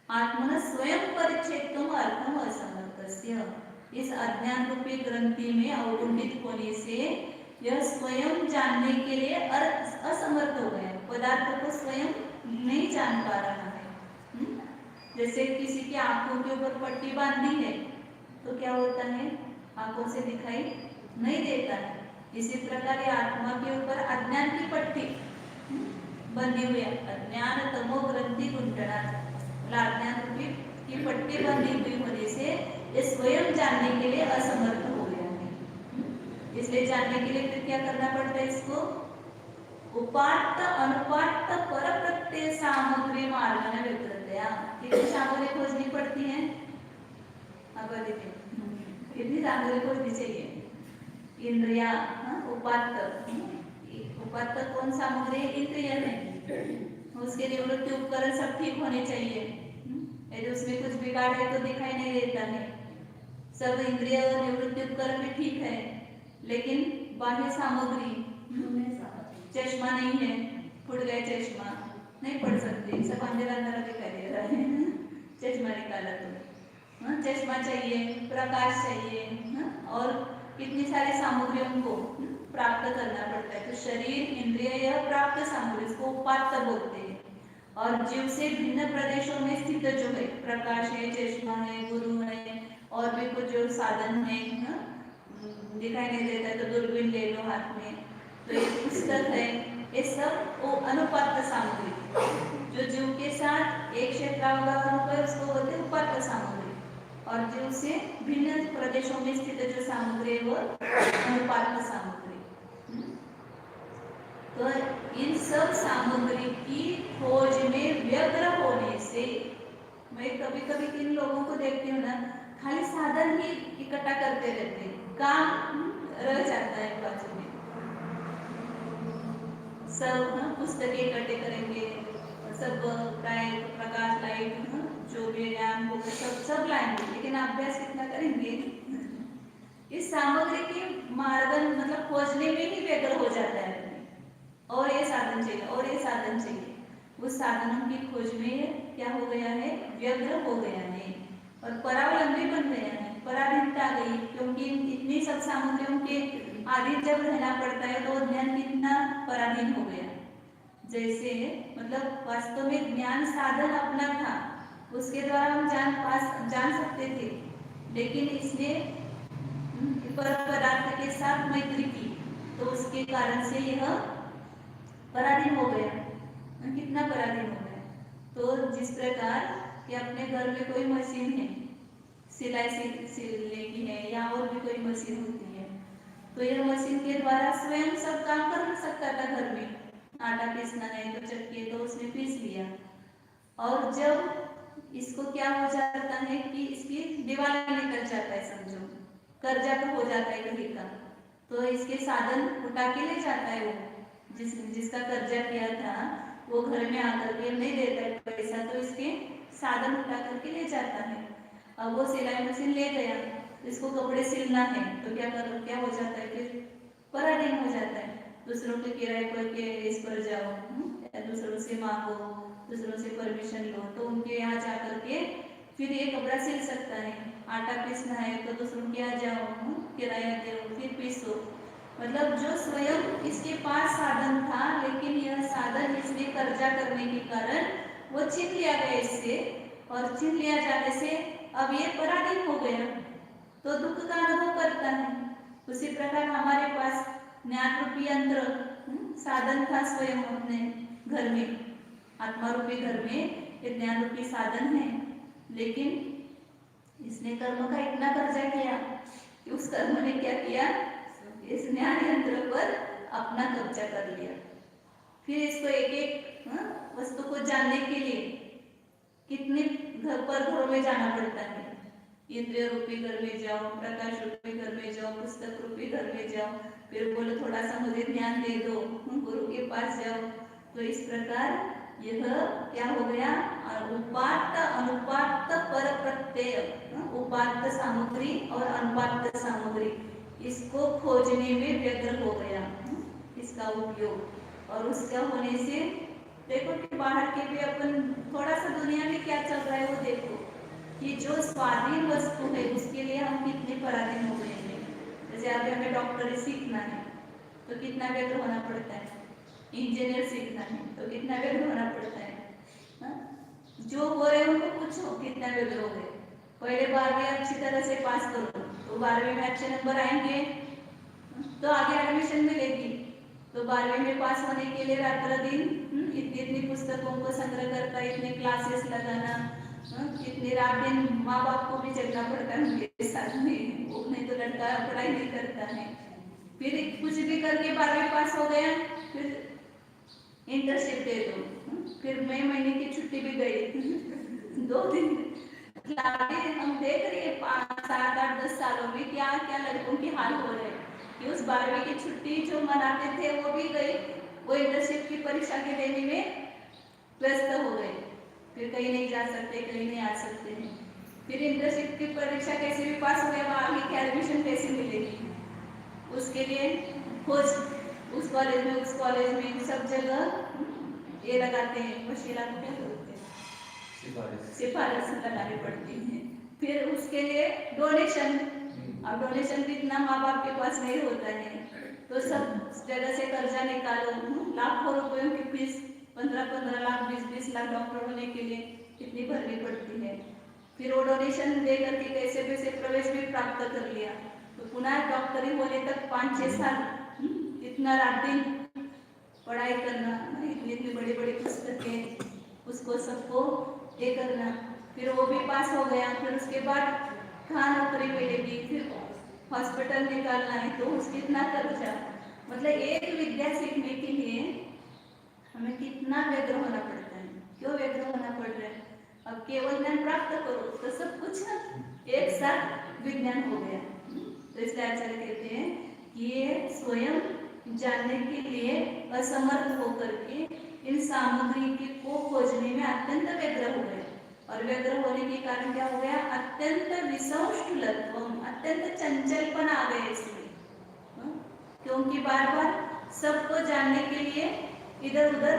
आत्मन स्वयं परिच्छेदुम अर्थम असमर्थस्य। इस अज्ञान रूपी ग्रंथि में अवगुंठित होने से यह स्वयं जानने के लिए असमर्थ हो गया, पदार्थ को स्वयं नहीं जान पा रहा है। जैसे किसी की आंखों के ऊपर पट्टी बांधी है तो क्या होता है? आंखों से दिखाई नहीं देता है। इसी प्रकार ये आत्मा के ऊपर अज्ञान की पट्टी बंधी हुई है। अज्ञान तमो ग्रंथि गुंठनात्, अज्ञान रूपी की पट्टी बंधी हुई होने से ये स्वयं जानने के लिए असमर्थ हो गया है। इसलिए जानने के लिए फिर क्या करना पड़ता है इसको? उपात्त अनुपात्त पर प्रत्यय सामग्री मार्ग में विकृतया। कितनी सामग्री खोजनी पड़ती है? आप देखिए कितनी सामग्री खोजनी चाहिए? इंद्रिया, उपात्त, उपात्त कौन सामग्री? इंद्रिय है। उसके निवृत्ति उपकरण सब ठीक होने चाहिए। यदि उसमें कुछ बिगाड़ है तो दिखाई नहीं देता है। सब इंद्रिय और निवृत्ति उपकरण भी ठीक है, लेकिन बाह्य सामग्री, चश्मा नहीं है, फुट गया चश्मा, नहीं पढ़ सकते, सब अंधेरा अंधेरा दिखाई दे रहा है। चश्मा निकाला तो चश्मा चाहिए, प्रकाश चाहिए, और कितनी सारी सामग्रियों को प्राप्त करना पड़ता है। तो शरीर इंद्रिय यह प्राप्त सामग्री, इसको उपात्त बोलते हैं। और जीव से भिन्न प्रदेशों में स्थित जो है, प्रकाश है, चश्मा है, गुरु है, और भी कुछ जो साधन है, दिखाई नहीं देता है तो दूरबीन ले लो हाथ में, तो ये पुस्तक है, ये सब वो अनुपात्त सामग्री। जो जीव के साथ एक क्षेत्रावगाहन होता है उसको बोलते हैं उपात्त सामग्री, और जीव से भिन्न प्रदेशों में स्थित जो सामग्री है वो अनुपात्त सामग्री। तो इन सब सामग्री की खोज में व्यग्र होने से, मैं कभी कभी किन लोगों को देखती हूँ ना, खाली साधन ही इकट्ठा करते रहते हैं, काम रह जाता है बाजू में। सब पुस्तकें इकट्ठे करेंगे, सब प्रकाश लाइट जो भी ज्ञान बुक सब लाएंगे, लेकिन अभ्यास कितना करेंगे? इस सामग्री के मार्गन मतलब खोजने में ही व्यग्र हो जाता है, और ये साधन चाहिए और ये साधन चाहिए। उस साधनों की खोज में क्या हो गया है, व्यग्र हो गया है और परावलंबी बन गया है, पराधीनता आ गई। क्योंकि इतनी सब सामग्रियों के आधीन जब रहना पड़ता है तो ज्ञान कितना पराधीन हो गया। जैसे मतलब वास्तव में ज्ञान साधन अपना था, उसके द्वारा हम जान सकते थे, लेकिन इसने पर पदार्थ के साथ मैत्री की तो उसके कारण से यह पराधीन हो गया। कितना पराधीन हो गया। तो जिस प्रकार कि अपने घर में कोई मशीन है, सिलाई सिलने की है या और भी कोई मशीन होती है, तो यह मशीन के द्वारा स्वयं सब काम कर सकता था। घर में आटा पीसना है तो चक्की है तो उसने पीस लिया, और जब इसको क्या हो जाता है कि इसकी दिवाला निकल जाता है, समझो कर्जा तो हो जाता है कहीं का, तो इसके साधन उठा के ले जाता है वो जिसका कर्जा किया था, वो घर में आकर के नहीं देता है पैसा, तो इसके साधन उठा करके ले जाता है। अब वो सिलाई मशीन ले गया, इसको कपड़े सिलना है तो क्या हो जाता है, फिर पराधीन हो जाता है। दूसरों के किराए पर के इस पर जाओ, या दूसरों से मांगो, दूसरों से परमिशन लो, तो उनके यहाँ जा करके फिर ये कपड़ा सिल सकता है। आटा पीसना है तो दूसरों के यहाँ जाओ, किराया दो, फिर पीसो। मतलब जो स्वयं इसके पास साधन था, लेकिन यह साधन इसने कर्जा करने के कारण वो छीन लिया गया इससे, और छीन लिया जाने से अब ये पराधीन हो गया तो दुख का अनुभव करता है। उसी प्रकार हमारे पास ज्ञान रूपी यंत्र साधन था स्वयं अपने घर में, आत्मा रूपी घर में ये ज्ञान रूपी साधन है, लेकिन इसने कर्म का इतना कर्जा किया कि उस कर्म ने क्या किया, इस ज्ञान यंत्र पर अपना कब्जा कर लिया। फिर इसको एक एक वस्तु को जानने के लिए कितने घरों में जाना पड़ता है। इंद्रिय रूपी घर में जाओ, प्रकाश रूपी घर में जाओ, पुस्तक रूपी घर में जाओ, फिर बोलो थोड़ा सा मुझे ध्यान दे दो, गुरु के पास जाओ। तो इस प्रकार यह क्या हो गया, उपात्त अनुपात्त पर प्रत्यय, उपात्त सामग्री और अनुपात्त सामग्री, इसको खोजने में व्यग्र हो गया इसका उपयोग। और उसका होने से देखो कि बाहर के भी अपन थोड़ा सा दुनिया में क्या चल रहा है वो देखो, कि जो स्वाधीन वस्तु है उसके लिए हम कितने पराधीन हो गए हैं। जैसे अभी हमें डॉक्टरी सीखना है तो कितना व्यग्र होना पड़ता है, इंजीनियर सीखना है तो कितना व्यग्र होना पड़ता है। जो हो रहे उनको पूछो कितना व्यग्र हो गए। पहले 12वीं अच्छी तरह से पास करो तो 12वीं में अच्छे नंबर आएंगे तो आगे एडमिशन मिलेगी। तो 12वीं में पास होने के लिए रात दिन इतनी पुस्तकों को संग्रह करता, इतने क्लासेस लगाना, इतने रात दिन माँ बाप को भी जगना पड़ता है उनके साथ में, वो नहीं तो लड़का पढ़ाई नहीं करता है। फिर कुछ भी करके 12वीं पास हो गया, फिर इंटर्नशिप दे दो, फिर मई महीने की छुट्टी भी गई 2 दिन हम देख रहे हैं 5, 7, 8, 10 सालों में क्या क्या लड़कों के हाल हो रहे हैं कि उस 12वीं की छुट्टी जो मनाते थे वो भी गई, वो इंटर्नशिप की परीक्षा के देने में व्यस्त हो गए, फिर कहीं नहीं जा सकते, कहीं नहीं आ सकते हैं। फिर इंटर्नशिप की परीक्षा कैसे भी पास हो गया, वहाँ आगे की एडमिशन कैसे मिलेगी, उसके लिए खोज उस कॉलेज में, उस कॉलेज में सब जगह ये लगाते हैं, वशीला को क्या बोलते हैं, सिफारिश लगानी पड़ती है। फिर उसके लिए डोनेशन, अब डोनेशन भी इतना माँ बाप के पास नहीं होता है, तो सब जगह से कर्जा निकालो, लाखों रुपयों की फीस 15-15 लाख 20-20 लाख डॉक्टर होने के लिए कितनी भरनी पड़ती है। फिर वो डोनेशन दे करके कैसे कैसे प्रवेश भी प्राप्त कर लिया, तो पुनः डॉक्टरी होने तक 5-6 साल इतना रात दिन पढ़ाई करना, इतनी बड़ी बड़ी पुस्तकें, उसको सबको ये करना, फिर वो भी पास हो गया। फिर उसके बाद कहाँ नौकरी मिलेगी, फिर हॉस्पिटल निकालना है तो उसकी कितना खर्चा। मतलब एक विद्या सीखने के लिए हमें कितना व्यग्र होना पड़ता है। क्यों व्यग्र होना पड़ रहा है, अब केवल ज्ञान प्राप्त करो तो सब कुछ एक साथ विज्ञान हो गया। तो इसलिए आचार्य कहते हैं कि ये स्वयं जानने के लिए असमर्थ होकर के इन सामग्री को खोजने में अत्यंत व्यग्र हो गए, और व्यग्र होने के कारण क्या हो गया, अत्यंत विसंष्टुलत्वम, अत्यंत चंचलपन आ गए इसमें। क्यों क्योंकि बार बार सबको जानने के लिए इधर उधर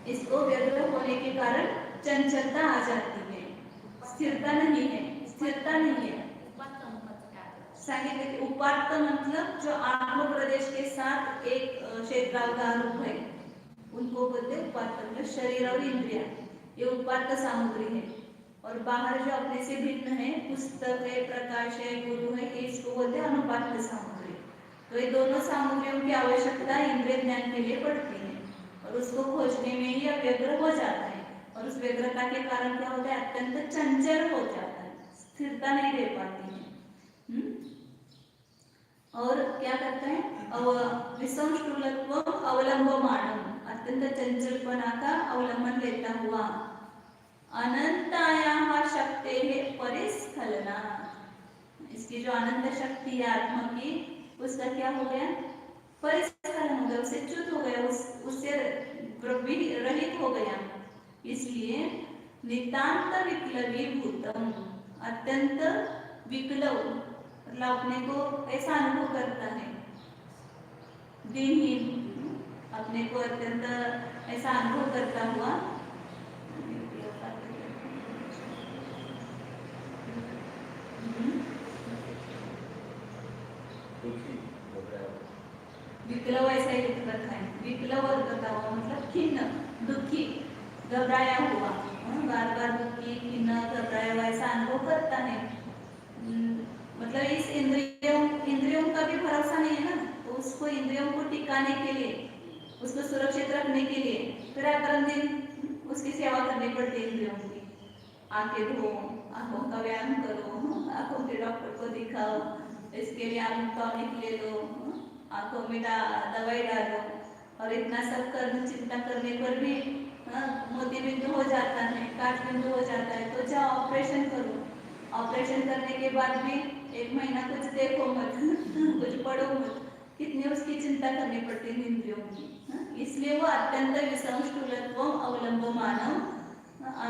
इसको व्यग्र होने के कारण चंचलता आ जाती है, स्थिरता नहीं है, स्थिरता नहीं है। सांगितले की उपात्त मतलब जो आत्म प्रदेश के साथ एक क्षेत्रावधार रूप है, उनको बोलते हैं उपात्त। मतलब शरीर और इंद्रिया ये उपात्त सामग्री है, और बाहर जो अपने से भिन्न है, पुस्तक है, प्रकाश है, गुरु है, ये इसको बोलते हैं अनुपात्त सामग्री। तो ये दोनों सामग्रियों की आवश्यकता इंद्रिय ज्ञान के लिए पड़ती है, और उसको खोजने में ही व्यग्र हो जाता है, और उस व्यग्रता के कारण क्या होता है, अत्यंत चंचल हो जाता है, स्थिरता नहीं रह पाती है। और क्या करता है, विसंष्टुलत्व अवलंबमानम, अत्यंत चंचलपना का अवलंबन लेता हुआ, अनंतायाः शक्तेः परिस्खलना, इसकी जो अनंत शक्ति है आत्मा की, उसका क्या हो गया, परिस्खलन हो गया, उससे च्युत हो गया, उससे रहित हो गया। इसलिए नितांत विक्लवीभूतम, अत्यंत विक्लव, मतलब अपने को ऐसा अनुभव करता है, दिनहीन, अपने को अत्यंत ऐसा अनुभव करता हुआ, विक्लव ऐसा ही लिख रखा है, विक्लव करता हुआ मतलब खिन्न, दुखी, घबराया हुआ, बार बार दुखी, खिन्न, घबराया हुआ ऐसा अनुभव करता है। मतलब इस इंद्रियों का भी भरोसा नहीं है ना, तो उसको इंद्रियों को टिकाने के लिए, उसको सुरक्षित रखने के लिए फिर आकर दिन उसकी सेवा करनी पड़ती है इंद्रियों की। आंखें धो, आंखों का व्यायाम करो, आंखों के डॉक्टर को दिखाओ, इसके लिए आंख टॉनिक ले लो, आंखों में दवाई डालो, और इतना सब करने चिंता करने पर भी मोती बिंदु हो जाता है, काट बिंदु हो जाता है, तो जाओ ऑपरेशन करो। ऑपरेशन करने के बाद भी 1 महीना कुछ देखो मत, कुछ पढ़ो मत, कितनी उसकी चिंता करनी पड़ती है इंद्रियों की। इसलिए वो अत्यंत विसंष्टुलत्व अवलंबमानम,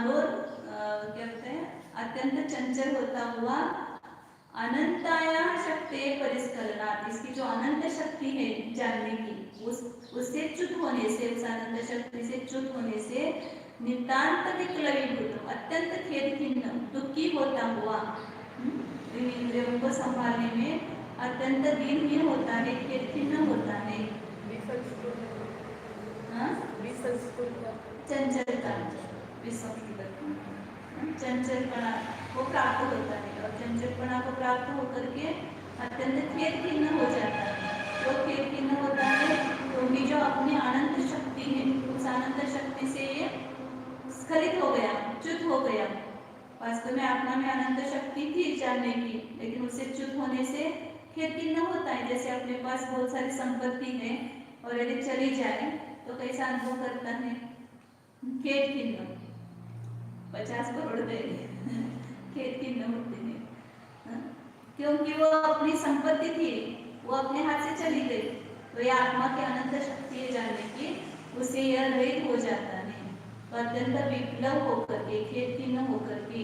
और क्या कहते हैं, अत्यंत चंचल होता हुआ, अनंताया शक्ति परिस्खलनात्, इसकी जो अनंत शक्ति है जानने की, उससे च्युत होने से, उस अनंत शक्ति से च्युत होने से नितांत विक्लवीभूत, अत्यंत खेदखिन्न, दुखी होता हुआ, इन इंद्रियों को संभालने में अत्यंत दीनहीन होता है, खेदखिन्न होता है, चंचलता, चंचलपना वो प्राप्त होता है, और चंचलपना को प्राप्त होकर के अत्यंत खेदखिन्न हो जाता है। वो खेदखिन्न होता है क्योंकि जो अपनी अनंत शक्ति है, उस अनंत शक्ति से ये स्खलित हो गया, च्युत हो गया। वास्तव में आत्मा में अनंत शक्ति थी जानने की, लेकिन उससे च्युत होने से खेदखिन्न होता है। जैसे अपने पास बहुत सारी संपत्ति है और यदि चली जाए तो कैसा अनुभव करता है, खेदखिन्न, 50 करोड़ दे खेदखिन्न होते हैं, क्योंकि वो अपनी संपत्ति थी, वो अपने हाथ से चली गई। तो ये आत्मा की अनंत शक्ति है जानने की, उसे यह रहित हो जाता है, तो अत्यंत विप्लव होकर के, खेदखिन्न होकर के।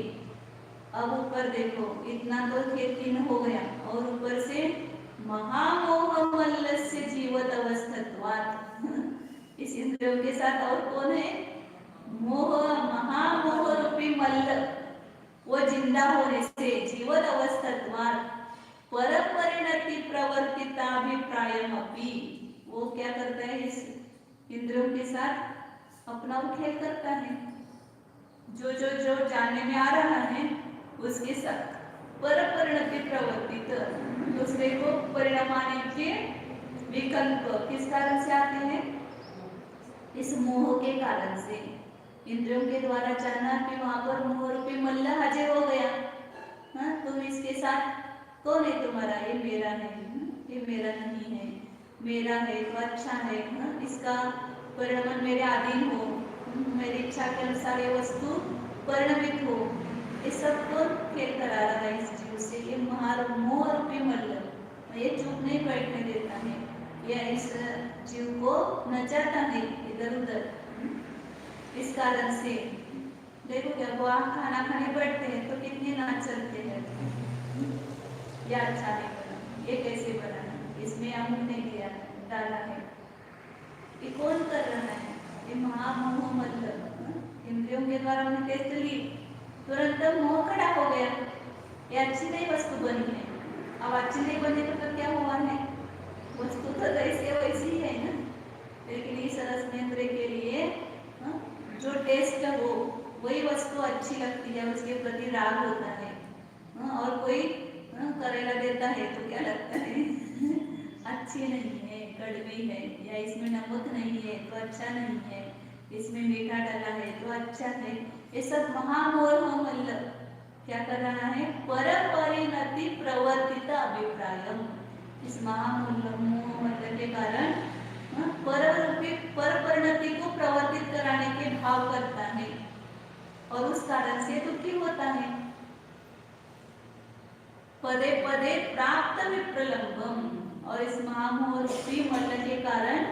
अब ऊपर देखो, इतना तो खेदखिन्न हो गया, और ऊपर से महामोह मल्लस्य जीवत अवस्थत्वात्, इस इंद्रियों के साथ और कौन है, मोह, महामोह रूपी मल्ल, वो जिंदा होने से जीवत अवस्थत्वात् पर परिणति प्रवर्तिताभिप्रायमपि, वो क्या करता है, इस इंद्रियों के साथ अपना खेल करता है, जो जो जो जानने में आ रहा है उसके साथ पर परिणति प्रवर्तित, दूसरे को परिणामाने के विकल्प किस कारण से आते हैं, इस मोह के कारण से। इंद्रियों के द्वारा जाना कि वहां पर मोह रूपी मल्ल हाजिर हो गया, तुम इसके साथ कौन है तुम्हारा, ये मेरा है, ये मेरा नहीं है, मेरा है तो अच्छा है, इसका परिणाम मेरे अधीन हो, मेरी इच्छा के अनुसार ये वस्तु परिणमित हो, ये सब को खेल करा रहा है इस जीव से। ये मोह रूपी मल्ल ये चुप नहीं बैठने देता है, यह इस जीव को नचाता है इधर उधर। इस कारण से देखो, क्या वो खाना खाने बैठते हैं तो कितने नाच चलते हैं, या अच्छा नहीं बना, ये कैसे डाला है। ये कौन कर रहा है? ये महामोह मल्ल। इंद्रियों के द्वारा हमने टेस्ट ली, तुरंत मोह खड़ा हो गया, ये अच्छी नहीं वस्तु बनी है। अब अच्छी नहीं बनी तो क्या हुआ है? वस्तु तो जैसे वैसी ही है ना, लेकिन इस रस नेत्र के लिए जो टेस्ट हो वही वस्तु अच्छी लगती है, उसके प्रति राग होता है। और कोई करेला देता है तो क्या लगता है? अच्छी नहीं है, कड़वी है, या इसमें नमक नहीं है तो अच्छा नहीं है, इसमें मीठा डाला है तो अच्छा है। ये सब महामोह मल्ल क्या कर रहा है? पर परिणति प्रवर्तित अभिप्रायम। इस महामोह मल्ल के कारण पर परिणति को प्रवर्तित कराने के भाव करता है और उस कारण से दुखी होता है। पदे पदे प्राप्त विप्रलंबम, और इस महामोह रूपी मल्ल के कारण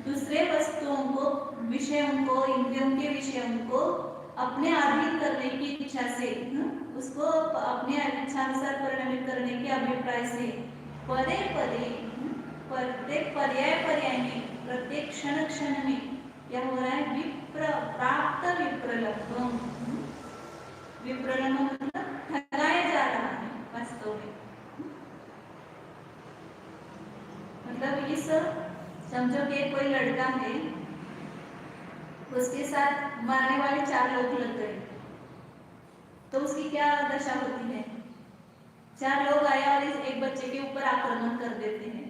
दूसरे वस्तुओं को, विषयों को, इंद्रियों के विषयों को अपने अधीन करने की इच्छा से, उसको अपने इच्छानुसार परिणमित करने के अभिप्राय से पदे पदे, प्रत्येक पर्याय में, प्रत्येक क्षण क्षण में क्या हो रहा है? प्राप्त विप्रलंबम। विप्रलंबम मतलब ठगाया जा रहा है वास्तव में। मतलब इस, समझो कि कोई लड़का है, उसके साथ मारने वाले 4 लोग लग गए, तो उसकी क्या दशा होती है? 4 लोग आए और इस एक बच्चे के ऊपर आक्रमण कर देते हैं,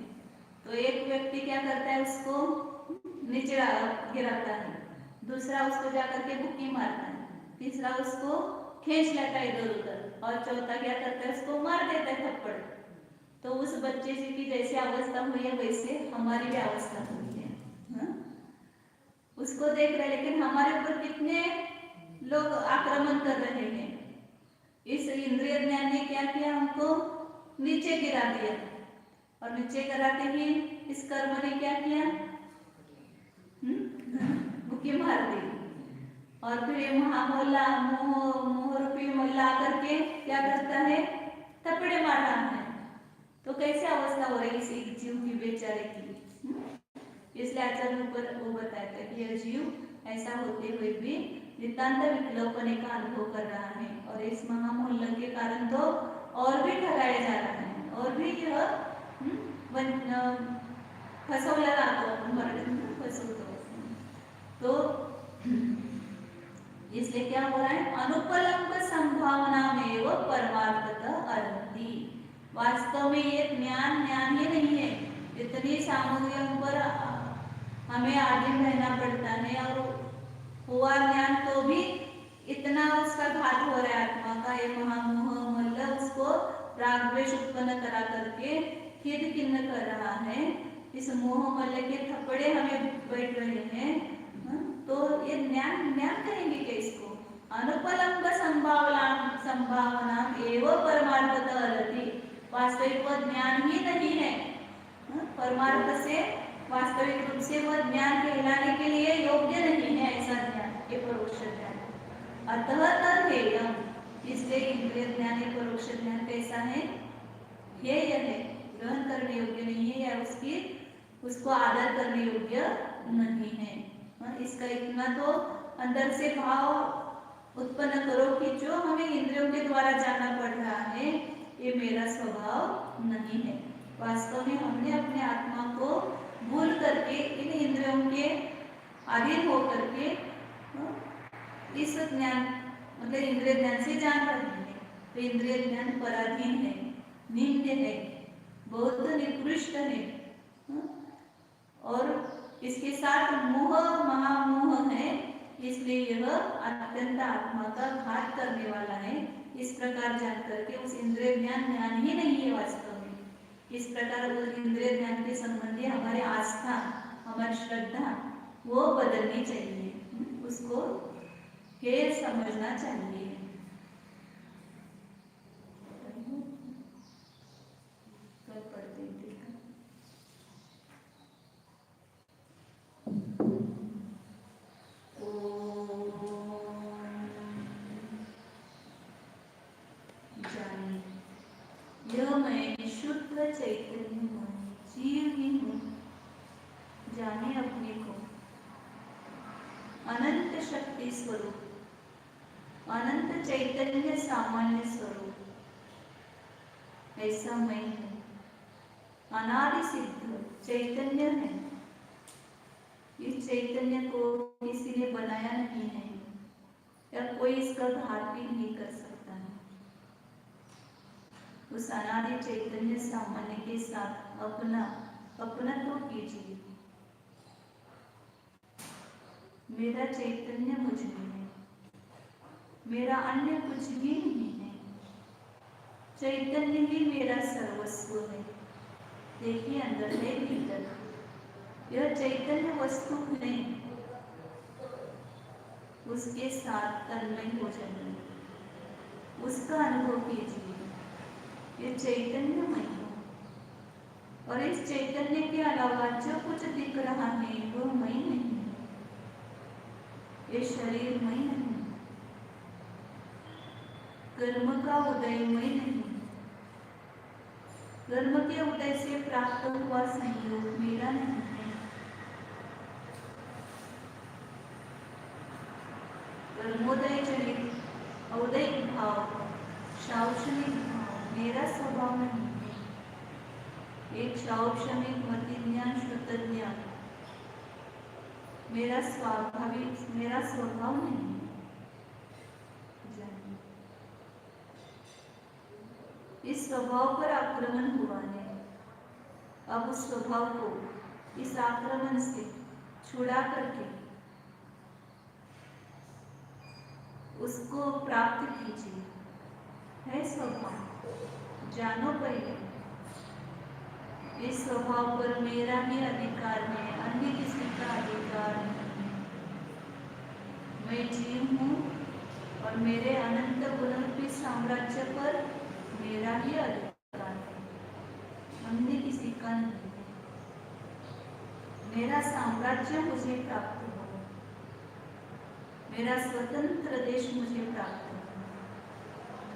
तो एक व्यक्ति क्या करता है? उसको नीचे गिराता है, दूसरा उसको जाकर के बुक्की मारता है, तीसरा उसको खींच लेता है इधर उधर, और चौथा क्या करता है? उसको मार देता है थप्पड़। तो उस बच्चे की जैसे अवस्था हुई है वैसे हमारी भी अवस्था हुई है। उसको देख रहे, लेकिन हमारे ऊपर कितने लोग आक्रमण कर रहे हैं। इस इंद्रिय ज्ञान ने क्या किया? हमको नीचे गिरा दिया, और नीचे गिराते ही इस कर्म ने क्या किया? बुकी मार दी। और फिर ये मोह रूपी मल्ला आकर के क्या करता है? थप्पड़े मार रहा है। तो कैसे अवस्था हो रही इस जीव की, बेचारे की? इसलिए आचार्य ऊपर वो बताता है कि यह जीव ऐसा होते हुए भी नितांत विकल्पने का अनुभव कर रहा है, और इस महामोह के कारण तो और भी ठगाया जा रहा है, और भी यह फसवला जातो, आपण मराठीत फसवतो। तो इसलिए क्या हो रहा है? अनुपलंब संभावना में वो परमार्थतः अर्हति। वास्तव में ये ज्ञान ही नहीं है, इतनी सामग्रियों पर हमें आधीन रहना पड़ता है, और हुआ ज्ञान तो भी इतना उसका घात हो रहा है आत्मा का। ये महामोह मल्ल उसको राग द्वेष उत्पन्न करा करके खेद खिन्न कर रहा है। इस मोह मल्ल के थप्पड़े हमें बैठ रहे हैं। तो ये ज्ञान कहेंगे कि इसको अनुपलंब संभावना एवं परमार्थतः अर्हति। वास्तविक वह ज्ञान ही नहीं है, परमार्थ से वास्तविक रूप से वह ज्ञान कहलाने के लिए योग्य नहीं है। ऐसा ज्ञान ये परोक्ष ज्ञान, अतः तद्धेयम्। इसलिए इंद्रिय ज्ञान ये परोक्ष ज्ञान कैसा है? हेय है, ग्रहण करने योग्य नहीं है, या उसको आदर करने योग्य नहीं है। इसका इतना तो अंदर से भाव उत्पन्न करो कि जो हमें इंद्रियों के द्वारा जानना पड़ रहा है ये मेरा स्वभाव नहीं है। वास्तव में हमने अपने आत्मा को भूल करके इन इंद्रियों के अधीन होकर के इस ज्ञान मतलब इंद्रिय ज्ञान से जान रहे हैं। तो इंद्रिय ज्ञान पराधीन है, निंद्य है, बहुत निकृष्ट है, और इसके साथ मोह महामोह है, इसलिए यह अत्यंत आत्मा का घात करने वाला है। इस प्रकार जान करके उस इंद्रिय ज्ञान ही नहीं है वास्तव में। इस प्रकार उस इंद्रिय ज्ञान के संबंधी हमारी आस्था, हमारी श्रद्धा वो बदलनी चाहिए, उसको हेय समझना चाहिए। कल पढ़ते हैं। यह मैं शुद्ध चैतन्य जीव ही हूँ, जाने अपने को अनंत शक्ति स्वरूप, अनंत चैतन्य सामान्य स्वरूप, ऐसा मैं हूँ। अनादि सिद्ध चैतन्य है। इस चैतन्य को किसी ने बनाया नहीं है या कोई इसका घात भी नहीं कर सकता है। उस अनादि चैतन्य सामान्य के साथ अपनत्व कीजिए। मेरा चैतन्य मुझ में है, मेरा अन्य कुछ भी नहीं है। चैतन्य ही मेरा सर्वस्व है। देखिए अंदर है भीतर। यह चैतन्य वस्तु नहीं, उसके साथ तन्मय हो जाइए, उसका अनुभव कीजिए। ये चैतन्य मैं हूँ और इस चैतन्य के अलावा जो कुछ दिख रहा है वो मैं नहीं हूँ। ये शरीर मैं नहीं, कर्म का उदय मैं नहीं, कर्म के उदय से प्राप्त हुआ संयोग मेरा नहीं है। कर्मोदय जनित औदयिक भाव, शैक्षणिक भाव मेरा स्वभाव नहीं है। एक शैक्षणिक मति ज्ञान शुद्ध ज्ञान मेरा स्वभाव नहीं है। इस स्वभाव पर आक्रमण हुआ है। अब उस स्वभाव को इस आक्रमण से छुड़ा करके उसको प्राप्त कीजिए। है स्वभाव, जानो पहले इस स्वभाव पर मेरा ही अधिकार है, अन्य किसी का अधिकार नहीं। मैं जीव हूँ और मेरे अनंत गुणरूपी साम्राज्य पर मेरा ही अधिकार है, अन्य किसी का नहीं। मेरा साम्राज्य मुझे प्राप्त हो, मेरा स्वतंत्र देश मुझे प्राप्त हो।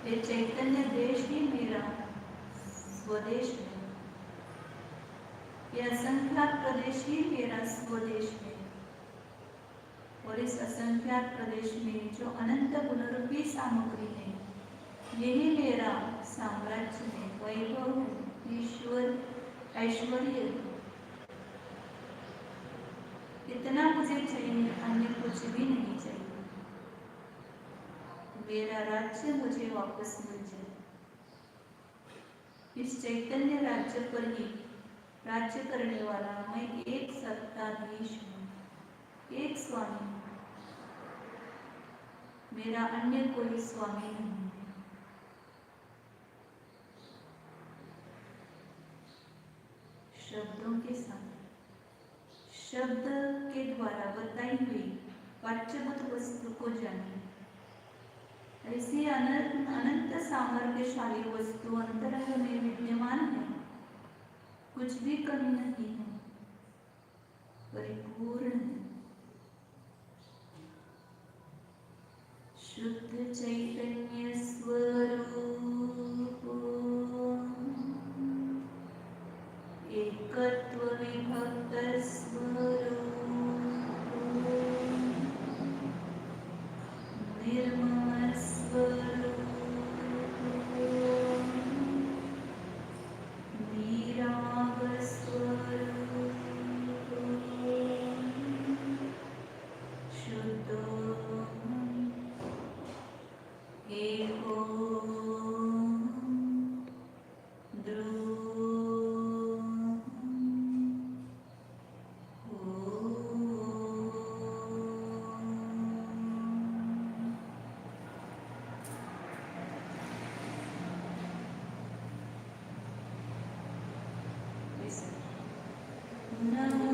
ये चैतन्य देश ही मेरा स्वदेश है। ये असंख्यात प्रदेश ही मेरा स्वदेश है। और इस असंख्यात प्रदेश में जो अनंत गुणरूपी सामग्री है, यही मेरा साम्राज्य है, वैभव है, ईश्वर ऐश्वर्य है। इतना मुझे चाहिए, अन्य कुछ भी नहीं चाहिए। मेरा राज्य मुझे वापस मिल जाए। इस चैतन्य राज्य पर ही राज्य करने वाला मैं एक सत्ताधीश हूँ, एक स्वामी हूँ। मेरा अन्य कोई स्वामी नहीं है। शब्दों के साथ, शब्द के द्वारा बताई हुई वाच्यभूत वस्तु को जानिए। ऐसी अनंत सामर्थ्यशाली वस्तु अंतरंग में विद्यमान है। कुछ भी कमी नहीं है, परिपूर्ण है। शुद्ध चैतन्य स्वरूप, एकत्व विभक्त स्वरूप, निर्मल स्वरूप, निराग स्वरूप, शुद्धोहम एकोहम ध्रुवोहम ओम।